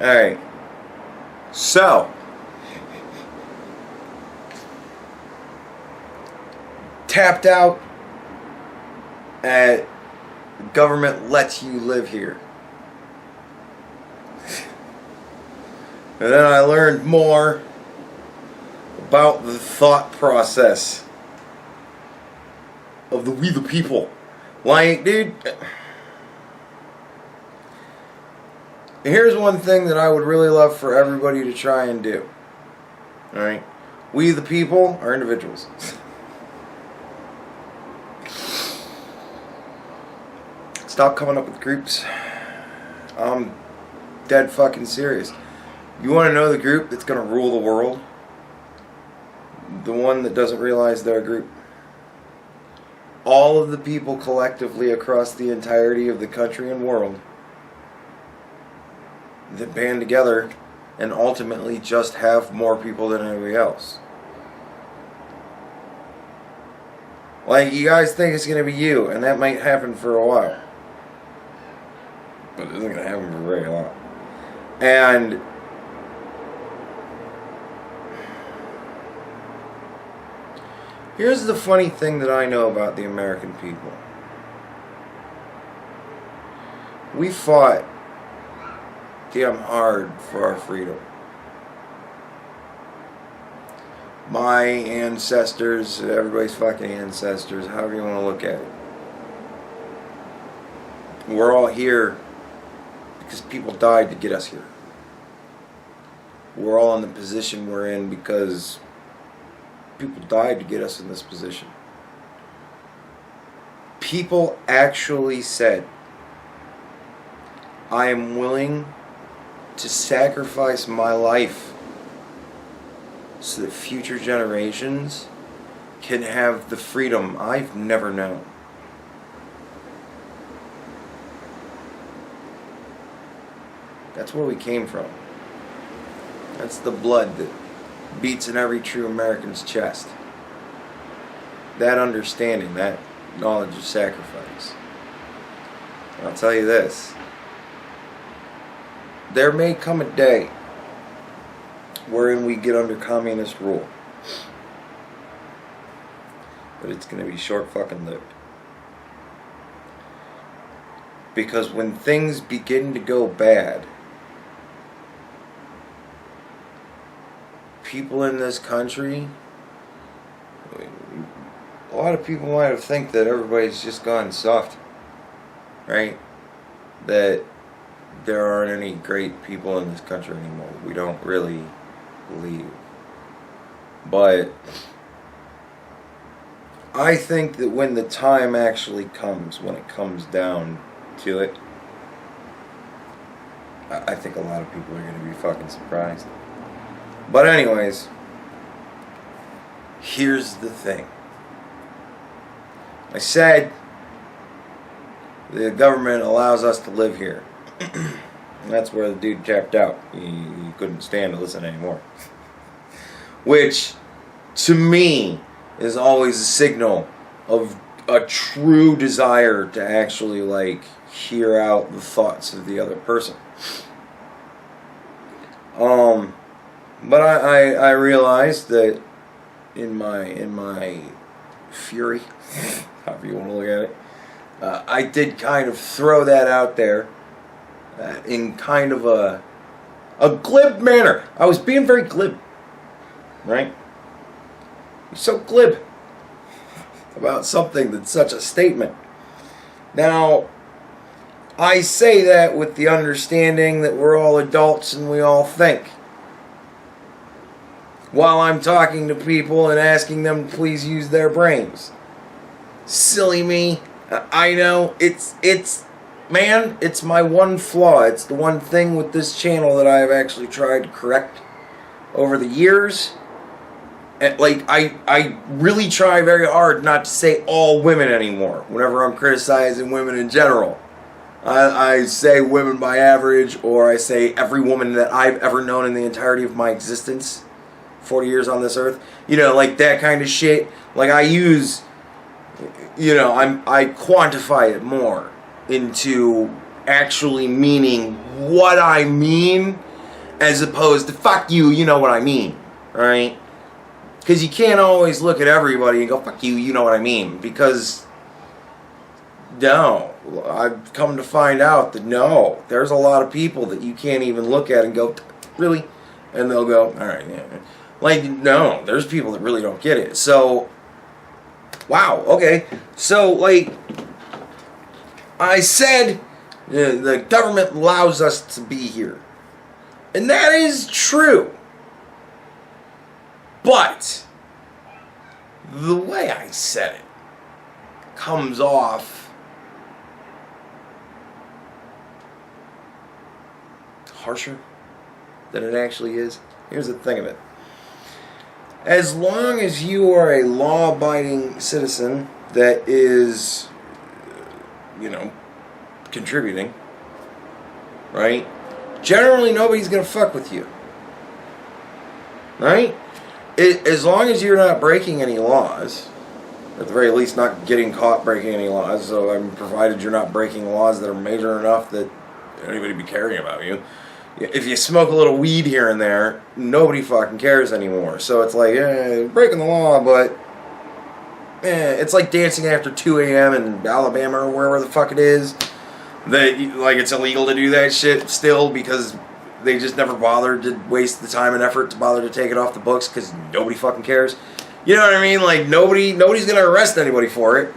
Alright. So, tapped out at the government lets you live here. And then I learned more about the thought process of the we the people. Like, dude, here's one thing that I would really love for everybody to try and do. Alright? We the people are individuals. Stop coming up with groups. I'm dead fucking serious. You want to know the group that's going to rule the world? The one that doesn't realize they're a group. All of the people collectively across the entirety of the country and world that band together and ultimately just have more people than anybody else. Like, you guys think it's going to be you, and that might happen for a while. But it isn't going to happen for very long. And here's the funny thing that I know about the American people. We fought damn hard for our freedom. My ancestors, everybody's fucking ancestors, however you want to look at it. We're all here because people died to get us here. We're all in the position we're in because people died to get us in this position. People actually said, I am willing to sacrifice my life so that future generations can have the freedom I've never known. That's where we came from. That's the blood that beats in every true American's chest. That understanding, that knowledge of sacrifice. And I'll tell you this. There may come a day wherein we get under communist rule. But it's going to be short fucking lived. Because when things begin to go bad, people in this country, a lot of people might have think that everybody's just gone soft, right? That there aren't any great people in this country anymore. We don't really believe. But I think that when the time actually comes, when it comes down to it, I think a lot of people are going to be fucking surprised. But anyways, here's the thing. I said the government allows us to live here. And that's where the dude tapped out. He couldn't stand to listen anymore. Which, to me, is always a signal of a true desire to actually, like, hear out the thoughts of the other person. But I realized that in my fury, however you want to look at it, I did kind of throw that out there in kind of a glib manner. I was being very glib, right? You're so glib about something that's such a statement. Now, I say that with the understanding that we're all adults and we all think. While I'm talking to people and asking them to please use their brains. Silly me. I know. Man, it's my one flaw. It's the one thing with this channel that I have actually tried to correct over the years. And, like, I really try very hard not to say all women anymore whenever I'm criticizing women in general. I say women by average, or I say every woman that I've ever known in the entirety of my existence. 40 years on this earth. You know, like that kind of shit. Like, I use, you know, I quantify it more into actually meaning what I mean as opposed to fuck you, you know what I mean, right? Because you can't always look at everybody and go, fuck you, you know what I mean, because no, I've come to find out that no, there's a lot of people that you can't even look at and go, really? And they'll go, alright, yeah. Like, no, there's people that really don't get it. So, wow, okay. So, like, I said the government allows us to be here. And that is true. But the way I said it comes off harsher than it actually is. Here's the thing of it. As long as you are a law-abiding citizen that is, contributing, right? Generally, nobody's going to fuck with you. Right? As long as you're not breaking any laws, at the very least not getting caught breaking any laws, so provided you're not breaking laws that are major enough that anybody be caring about you. If you smoke a little weed here and there, nobody fucking cares anymore. So it's like, breaking the law, but it's like dancing after 2 a.m. in Alabama or wherever the fuck it is. It's illegal to do that shit still because they just never bothered to waste the time and effort to bother to take it off the books because nobody fucking cares. You know what I mean? Like, nobody's going to arrest anybody for it.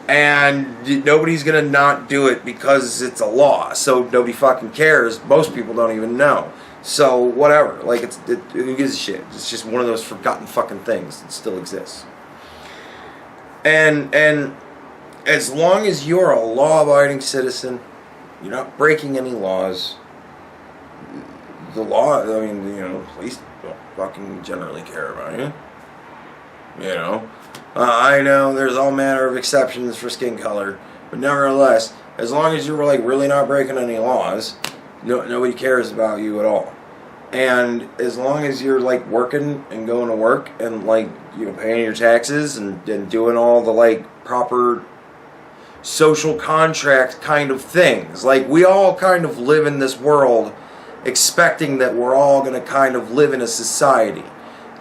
And nobody's going to not do it because it's a law. So nobody fucking cares. Most people don't even know. So, whatever. Like, who gives a shit? It's just one of those forgotten fucking things that still exists. And as long as you're a law-abiding citizen, you're not breaking any laws, the law, police don't fucking generally care about you. I know there's all manner of exceptions for skin color, but nevertheless, as long as you're really not breaking any laws, nobody cares about you at all. And as long as you're working and going to work and paying your taxes and doing all the proper social contract kind of things, we all kind of live in this world expecting that we're all going to kind of live in a society.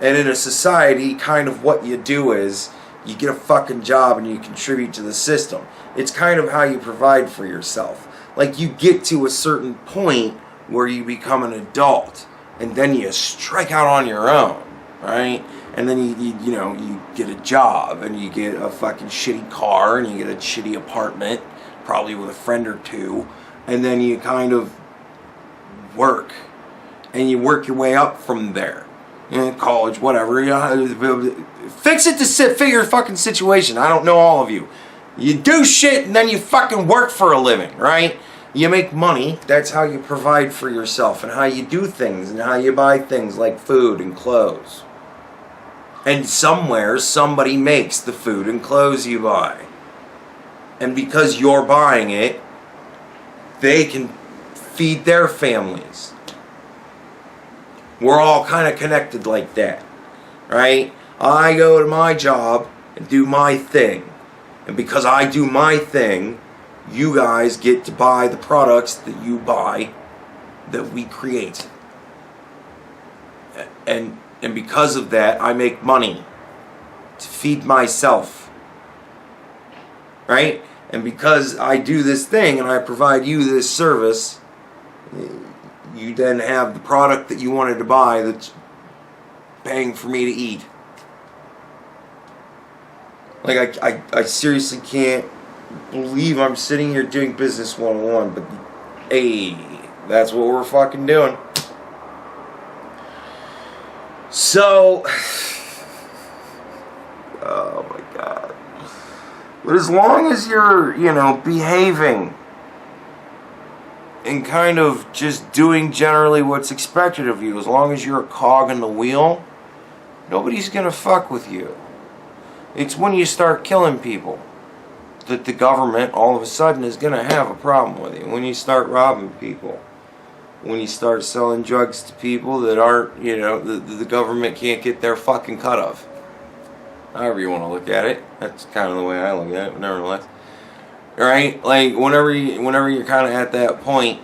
And in a society, kind of what you do is you get a fucking job and you contribute to the system. It's kind of how you provide for yourself. You get to a certain point where you become an adult, and then you strike out on your own, right? And then you get a job, and you get a fucking shitty car, and you get a shitty apartment, probably with a friend or two, and then you kind of work, and you work your way up from there. College, whatever. Fix it to fit your fucking situation. I don't know all of you. You do shit and then you fucking work for a living, right? You make money. That's how you provide for yourself and how you do things and how you buy things like food and clothes. And somewhere somebody makes the food and clothes you buy. And because you're buying it, they can feed their families. We're all kind of connected like that, right? I go to my job and do my thing. And because I do my thing, you guys get to buy the products that you buy that we create. And because of that, I make money to feed myself, right? And because I do this thing and I provide you this service, you then have the product that you wanted to buy that's paying for me to eat. I seriously can't believe I'm sitting here doing business 101, but hey, that's what we're fucking doing. So, oh my God. But as long as you're, behaving and kind of just doing generally what's expected of you, as long as you're a cog in the wheel, nobody's gonna fuck with you. It's when you start killing people that the government all of a sudden is gonna have a problem with you. When you start robbing people, when you start selling drugs to people that aren't, the government can't get their fucking cut of. However you want to look at it, that's kind of the way I look at it, but nevertheless. Right? Whenever you're kind of at that point,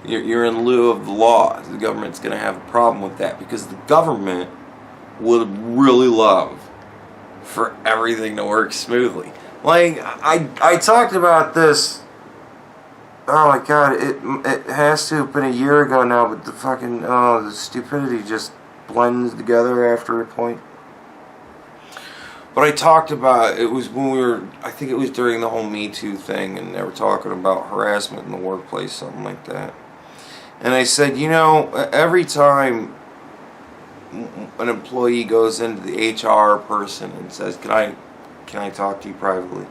You're in lieu of the law. The government's going to have a problem with that because the government would really love for everything to work smoothly. Like, I talked about this, oh my god, it has to have been a year ago now, but the fucking, the stupidity just blends together after a point. But I talked about, it was when we were, I think it was during the whole Me Too thing, and they were talking about harassment in the workplace, something like that. And I said, you know, every time an employee goes into the HR person and says, can I talk to you privately?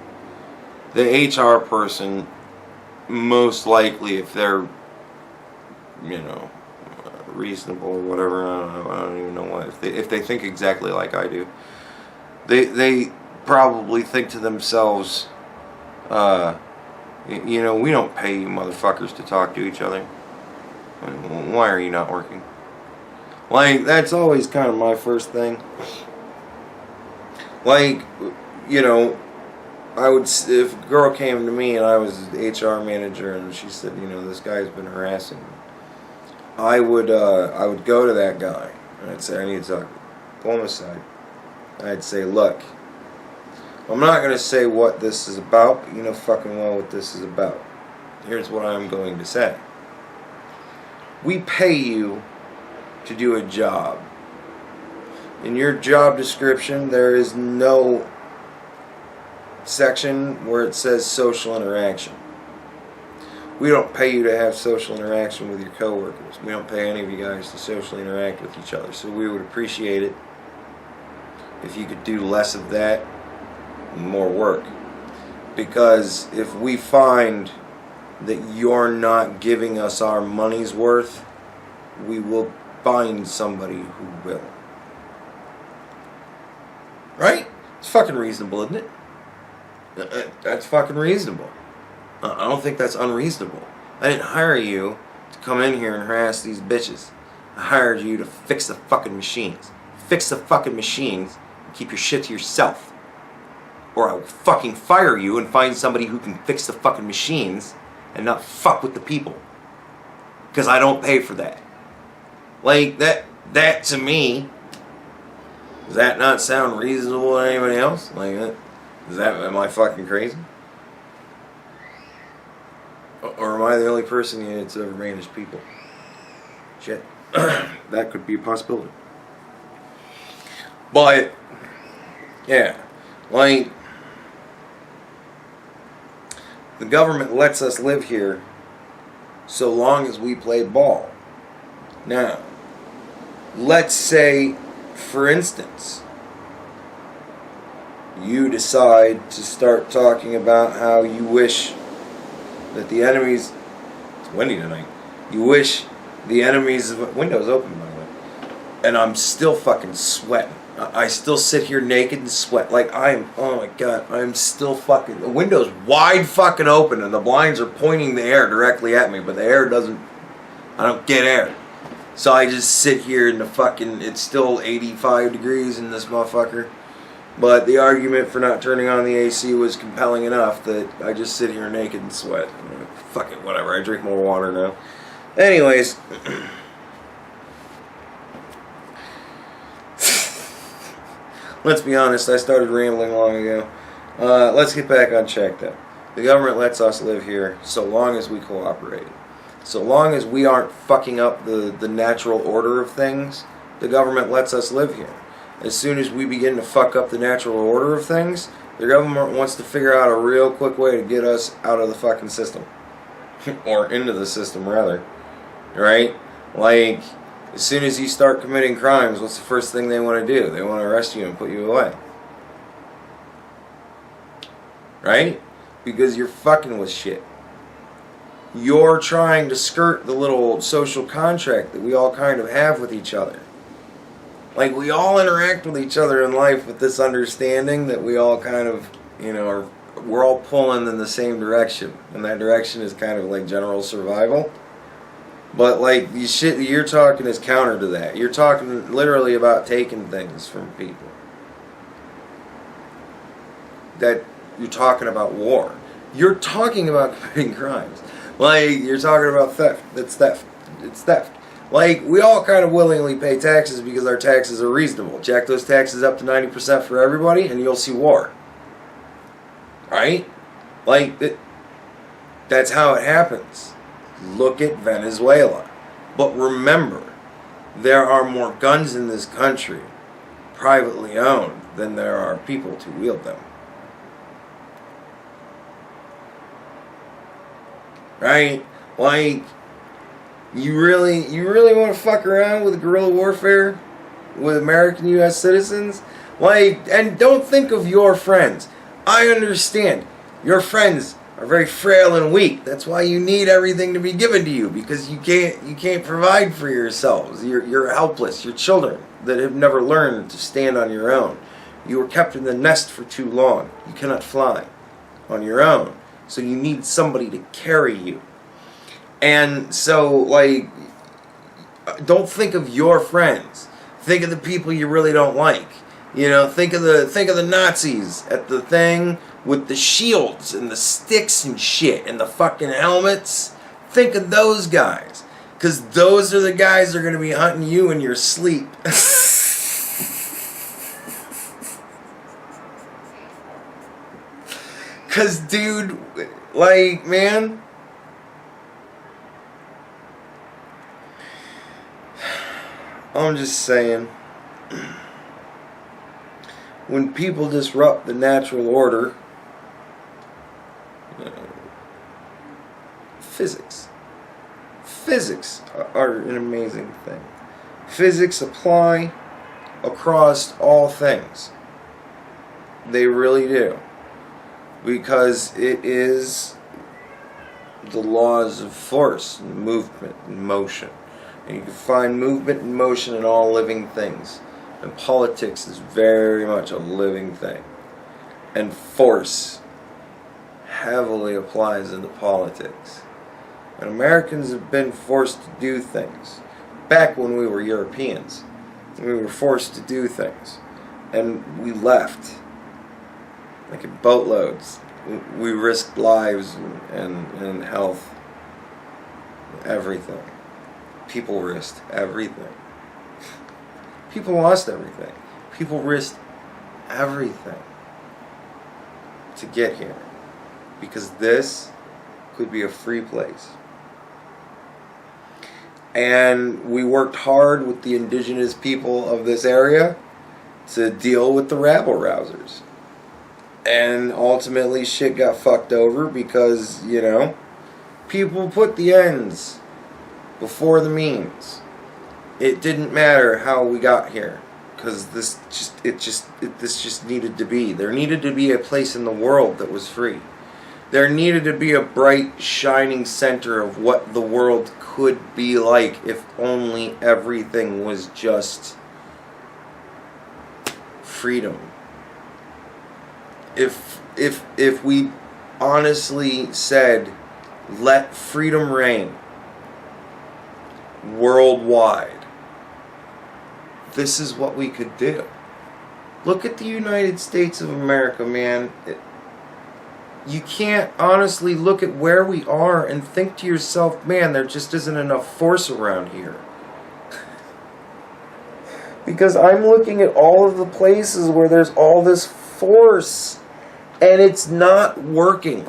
The HR person, most likely, if they're, you know, reasonable or whatever, I don't even know what, if they think exactly like I do, they probably think to themselves, you know, we don't pay you motherfuckers to talk to each other. Why are you not working? Like, that's always kind of my first thing. Like, you know, if a girl came to me and I was the HR manager and she said, you know, this guy's been harassing me, I would go to that guy and I'd say, I need to talk. Pull him aside. I'd say, look, I'm not going to say what this is about, but you know fucking well what this is about. Here's what I'm going to say. We pay you to do a job. In your job description, there is no section where it says social interaction. We don't pay you to have social interaction with your coworkers. We don't pay any of you guys to socially interact with each other. So we would appreciate it if you could do less of that and more work. Because if we find that you're not giving us our money's worth, we will find somebody who will. Right? It's fucking reasonable, isn't it? That's fucking reasonable. I don't think that's unreasonable. I didn't hire you to come in here and harass these bitches. I hired you to fix the fucking machines. Fix the fucking machines and keep your shit to yourself. Or I will fucking fire you and find somebody who can fix the fucking machines and not fuck with the people. Because I don't pay for that. Like, that to me, does that not sound reasonable to anybody else? Like, am I fucking crazy? Or am I the only person that's ever managed people? Shit. That could be a possibility. But, yeah, like, the government lets us live here so long as we play ball. Now, let's say, for instance, you decide to start talking about how you wish that the enemies, it's windy tonight, you wish the enemies, windows open by the way, and I'm still fucking sweating. I still sit here naked and sweat. Like oh my god, I'm still fucking, the window's wide fucking open and the blinds are pointing the air directly at me, but the air doesn't, I don't get air. So I just sit here in the fucking, it's still 85 degrees in this motherfucker. But the argument for not turning on the AC was compelling enough that I just sit here naked and sweat. Fuck it, whatever, I drink more water now. Anyways. Let's be honest, I started rambling long ago. Let's get back on track though. The government lets us live here so long as we cooperate. So long as we aren't fucking up the natural order of things, the government lets us live here. As soon as we begin to fuck up the natural order of things, the government wants to figure out a real quick way to get us out of the fucking system. Or into the system, rather. Right? Like, as soon as you start committing crimes, what's the first thing they want to do? They want to arrest you and put you away. Right? Because you're fucking with shit. You're trying to skirt the little social contract that we all kind of have with each other. Like, we all interact with each other in life with this understanding that we all kind of, you know, we're all pulling in the same direction. And that direction is kind of like general survival. But, like, the shit that you're talking is counter to that. You're talking literally about taking things from people. That you're talking about war. You're talking about committing crimes. Like, you're talking about theft. That's theft. It's theft. Like, we all kind of willingly pay taxes because our taxes are reasonable. Jack those taxes up to 90% for everybody, and you'll see war. Right? Like, that's how it happens. Look at Venezuela. But remember, there are more guns in this country, privately owned, than there are people to wield them. Right? Like, you really want to fuck around with guerrilla warfare with American U.S. citizens? Like, and don't think of your friends. I understand. Your friends are very frail and weak. That's why you need everything to be given to you, because you can't provide for yourselves. You're helpless. You're children that have never learned to stand on your own. You were kept in the nest for too long. You cannot fly on your own. So you need somebody to carry you. And so, like, don't think of your friends. Think of the people you really don't like. You know, think of the Nazis at the thing with the shields and the sticks and shit and the fucking helmets. Think of those guys, because those are the guys that are going to be hunting you in your sleep. Because, dude, like, man, I'm just saying, when people disrupt the natural order, physics are an amazing thing. Physics apply across all things. They really do. Because it is the laws of force and movement and motion. And you can find movement and motion in all living things. And politics is very much a living thing. And force heavily applies into politics. And Americans have been forced to do things. Back when we were Europeans, we were forced to do things. And we left. Like in boatloads. We risked lives and health. Everything. People risked everything. People lost everything. People risked everything to get here. Because this could be a free place. And we worked hard with the indigenous people of this area to deal with the rabble-rousers. And ultimately shit got fucked over because, you know, people put the ends before the means. It didn't matter how we got here, because this just needed to be. There needed to be a place in the world that was free. There needed to be a bright, shining center of what the world could be like if only everything was just freedom. If we honestly said, let freedom reign worldwide, this is what we could do. Look at the United States of America, man. You can't honestly look at where we are and think to yourself, man, there just isn't enough force around here. Because I'm looking at all of the places where there's all this force, and it's not working.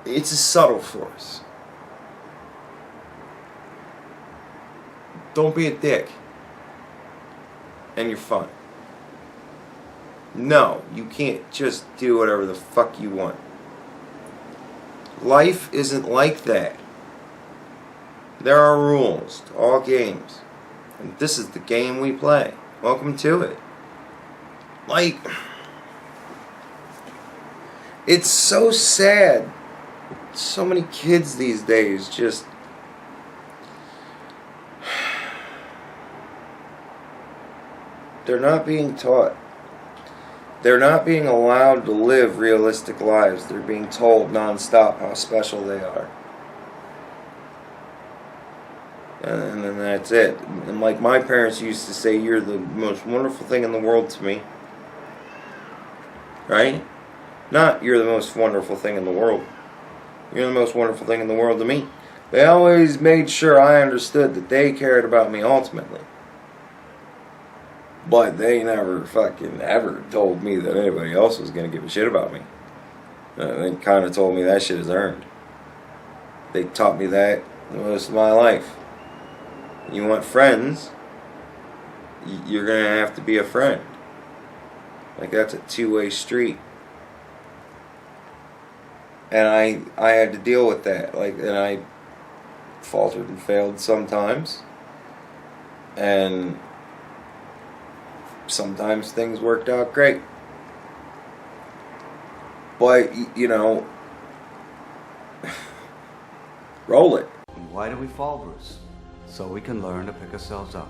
It's a subtle force. Don't be a dick. And you're fine. No, you can't just do whatever the fuck you want. Life isn't like that. There are rules to all games. And this is the game we play. Welcome to it. Like, it's so sad. So many kids these days just... they're not being taught. They're not being allowed to live realistic lives. They're being told nonstop how special they are. And then that's it. And like my parents used to say, you're the most wonderful thing in the world to me. right? Not, you're the most wonderful thing in the world. You're the most wonderful thing in the world to me. They always made sure I understood that they cared about me ultimately. But they never fucking ever told me that anybody else was going to give a shit about me. They kind of told me that shit is earned. They taught me that most of my life. You want friends, you're going to have to be a friend. Like, that's a two-way street. And I had to deal with that. Like, and I faltered and failed sometimes. And sometimes things worked out great. But, you know, roll it. Why do we fall, Bruce? So we can learn to pick ourselves up.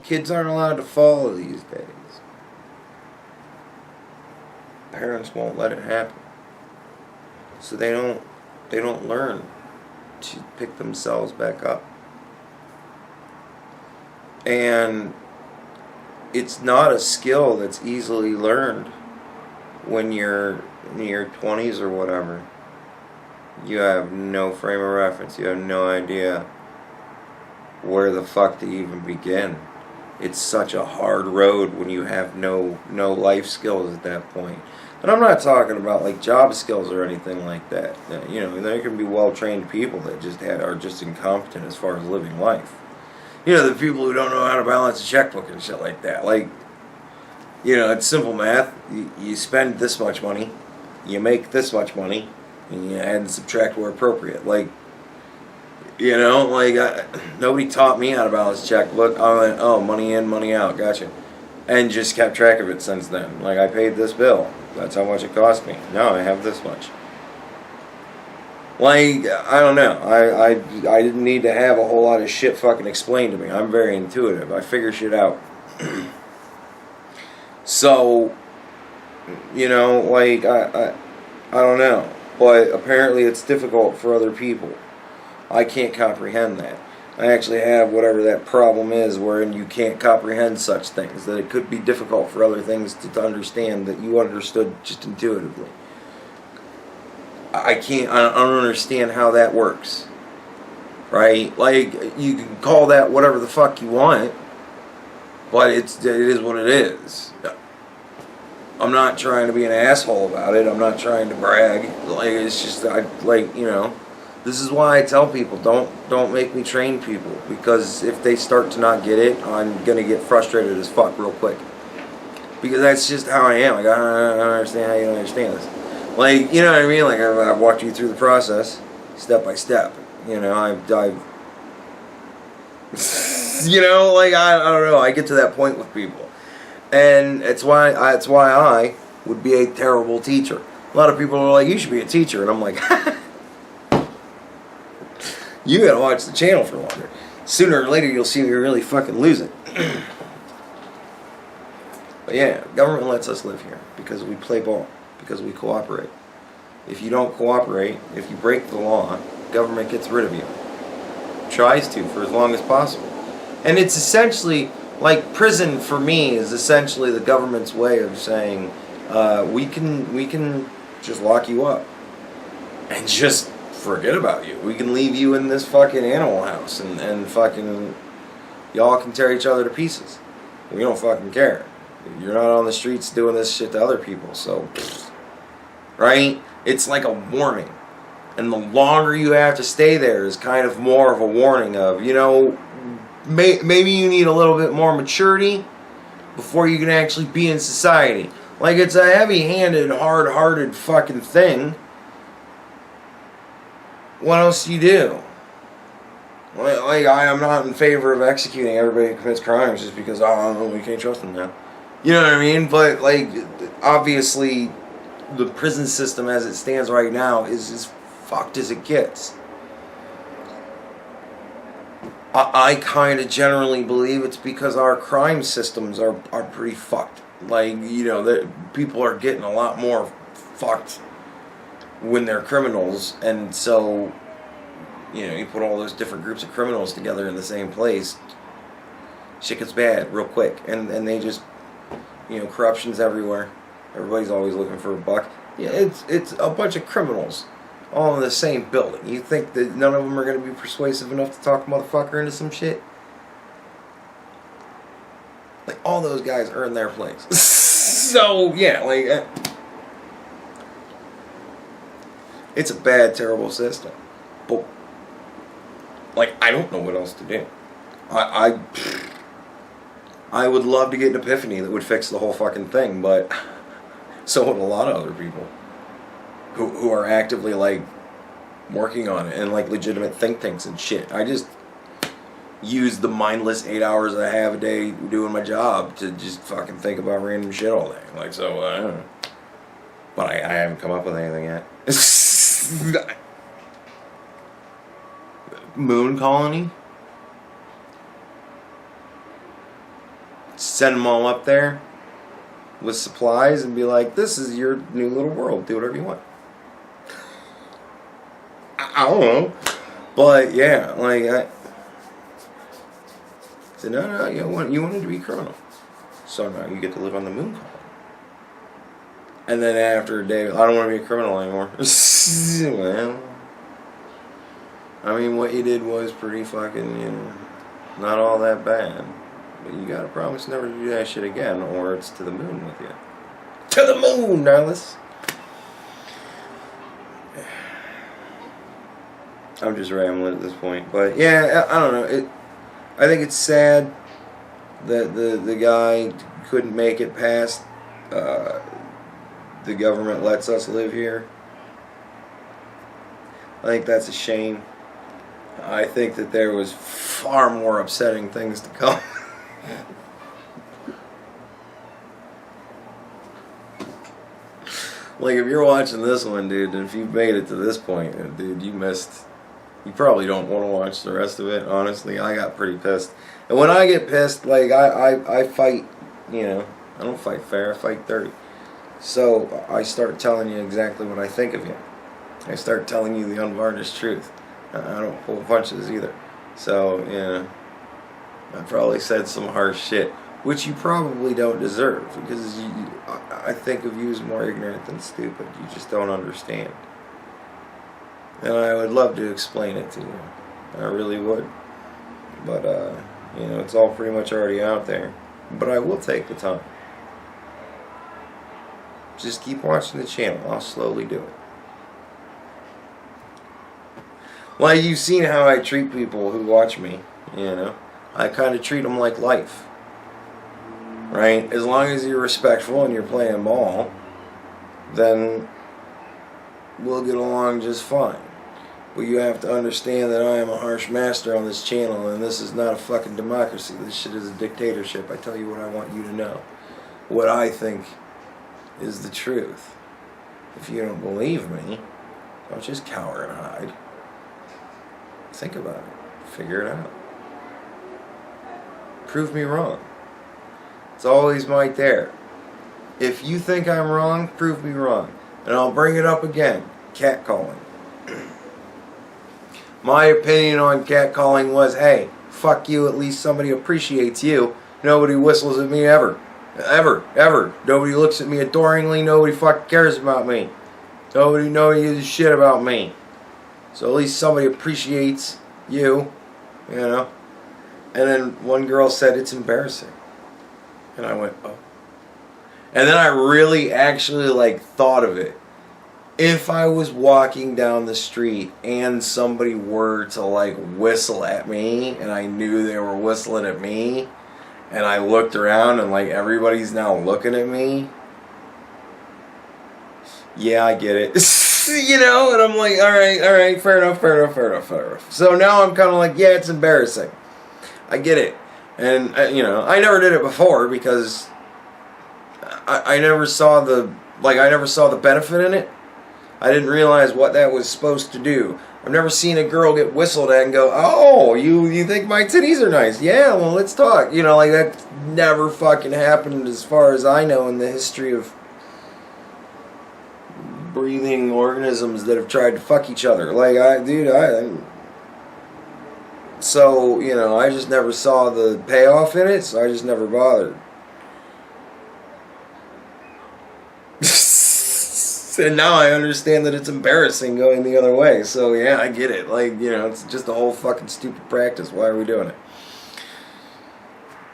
Kids aren't allowed to fall these days. Parents won't let it happen. So they don't learn to pick themselves back up. And it's not a skill that's easily learned when you're in your 20s or whatever. You have no frame of reference. You have no idea where the fuck to even begin. It's such a hard road when you have no life skills at that point. And I'm not talking about like job skills or anything like that. You know, there can be well-trained people that just are just incompetent as far as living life. You know, the people who don't know how to balance a checkbook and shit like that. Like, you know, it's simple math. You spend this much money, you make this much money, and you add and subtract where appropriate. Like, you know, like, nobody taught me how to balance a checkbook. I went, oh, money in, money out, gotcha. And just kept track of it since then. Like, I paid this bill. That's how much it cost me. Now I have this much. Like, I don't know. I didn't need to have a whole lot of shit fucking explained to me. I'm very intuitive. I figure shit out. So, you know, like, I don't know. But apparently it's difficult for other people. I can't comprehend that. I actually have whatever that problem is wherein you can't comprehend such things. That it could be difficult for other things to understand that you understood just intuitively. I don't understand how that works. Right? Like, you can call that whatever the fuck you want, but it is what it is. I'm not trying to be an asshole about it. I'm not trying to brag. Like, it's just, you know, this is why I tell people, don't make me train people, because if they start to not get it, I'm gonna get frustrated as fuck real quick. Because that's just how I am. Like, I don't understand how you don't understand this. Like, you know what I mean? Like, I've walked you through the process, step by step. You know, I've you know, like, I don't know. I get to that point with people, and it's why I would be a terrible teacher. A lot of people are like, you should be a teacher, and I'm like, you gotta watch the channel for longer. Sooner or later, you'll see me really fucking lose it. But yeah, government lets us live here because we play ball, because we cooperate. If you don't cooperate, if you break the law, government gets rid of you. Tries to for as long as possible. And it's essentially, like, prison for me is essentially the government's way of saying, we can just lock you up and just forget about you. We can leave you in this fucking animal house and fucking y'all can tear each other to pieces. We don't fucking care. You're not on the streets doing this shit to other people, so, right? It's like a warning. And the longer you have to stay there is kind of more of a warning of, you know, maybe you need a little bit more maturity before you can actually be in society. Like, it's a heavy-handed, hard-hearted fucking thing. What else do you do? Like, I am not in favor of executing everybody who commits crimes just because, oh, we can't trust them now. You know what I mean? But, like, obviously, the prison system as it stands right now is as fucked as it gets. I kind of generally believe it's because our crime systems are pretty fucked. Like, you know, people are getting a lot more fucked when they're criminals, and so, you know, you put all those different groups of criminals together in the same place, shit gets bad real quick, and they just, you know, corruption's everywhere. Everybody's always looking for a buck. Yeah, it's a bunch of criminals all in the same building. You think that none of them are going to be persuasive enough to talk a motherfucker into some shit? Like, all those guys earn their place. So, yeah, like, it's a bad, terrible system. But, like, I don't know what else to do. I would love to get an epiphany that would fix the whole fucking thing, but so would a lot of other people who are actively, like, working on it and, like, legitimate think tanks and shit. I just use the mindless 8 hours I have a day doing my job to just fucking think about random shit all day. Like, so, I don't know. But I haven't come up with anything yet. Moon colony? Send them all up there with supplies and be like, this is your new little world. Do whatever you want. I don't know. But, yeah, like, I said, no, you wanted to be a criminal. So now you get to live on the moon colony. And then after a day, I don't want to be a criminal anymore. Well, I mean, what you did was pretty fucking, you know, not all that bad. But you gotta promise never to do that shit again, or it's to the moon with you. To the moon, Dallas! I'm just rambling at this point. But, yeah, I don't know. I think it's sad that the guy couldn't make it past the government lets us live here. I think that's a shame. I think that there was far more upsetting things to come. Like, if you're watching this one, dude, and if you've made it to this point, dude, you missed. You probably don't want to watch the rest of it, honestly. I got pretty pissed. And when I get pissed, like, I fight, you know, I don't fight fair, I fight dirty. So, I start telling you exactly what I think of you. I start telling you the unvarnished truth. I don't pull punches either. So, you know, I probably said some harsh shit, which you probably don't deserve, because I think of you as more ignorant than stupid. You just don't understand. And I would love to explain it to you. I really would. But, you know, it's all pretty much already out there. But I will take the time. Just keep watching the channel. I'll slowly do it. Well, you've seen how I treat people who watch me, you know. I kind of treat them like life. Right? As long as you're respectful and you're playing ball, then we'll get along just fine. But you have to understand that I am a harsh master on this channel, and this is not a fucking democracy. This shit is a dictatorship. I tell you what I want you to know. What I think is the truth. If you don't believe me, don't just cower and hide. Think about it. Figure it out. Prove me wrong. It's always right there. If you think I'm wrong, prove me wrong. And I'll bring it up again. Catcalling. My opinion on catcalling was, hey, fuck you, at least somebody appreciates you. Nobody whistles at me ever. Ever. Nobody looks at me adoringly. Nobody fucking cares about me. Nobody gives a shit about me. So at least somebody appreciates you, you know. And then one girl said, it's embarrassing. And I went, oh. And then I really actually, like, thought of it. If I was walking down the street and somebody were to, like, whistle at me, and I knew they were whistling at me, and I looked around and, like, everybody's now looking at me, yeah, I get it. You know, and I'm like, alright, fair enough. So now I'm kind of like, yeah, it's embarrassing. I get it. And, you know, I never did it before because I never saw the benefit in it. I didn't realize what that was supposed to do. I've never seen a girl get whistled at and go, oh, you think my titties are nice? Yeah, well, let's talk. You know, like, that never fucking happened as far as I know in the history of breathing organisms that have tried to fuck each other. Like, so, you know, I just never saw the payoff in it, so I just never bothered. And now I understand that it's embarrassing going the other way. So yeah, I get it. Like, you know, it's just a whole fucking stupid practice. Why are we doing it?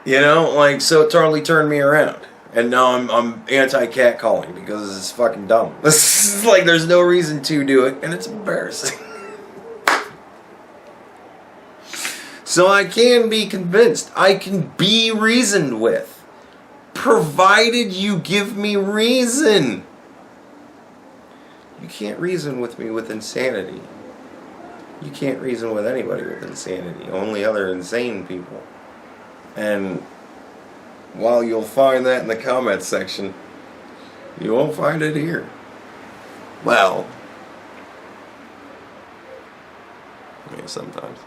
You know, like, so it totally turned me around. And now I'm anti-catcalling because it's fucking dumb. It's like there's no reason to do it, and it's embarrassing. So I can be convinced. I can be reasoned with. Provided you give me reason. You can't reason with me with insanity. You can't reason with anybody with insanity. Only other insane people. And while you'll find that in the comments section, you won't find it here. Well, yeah, sometimes.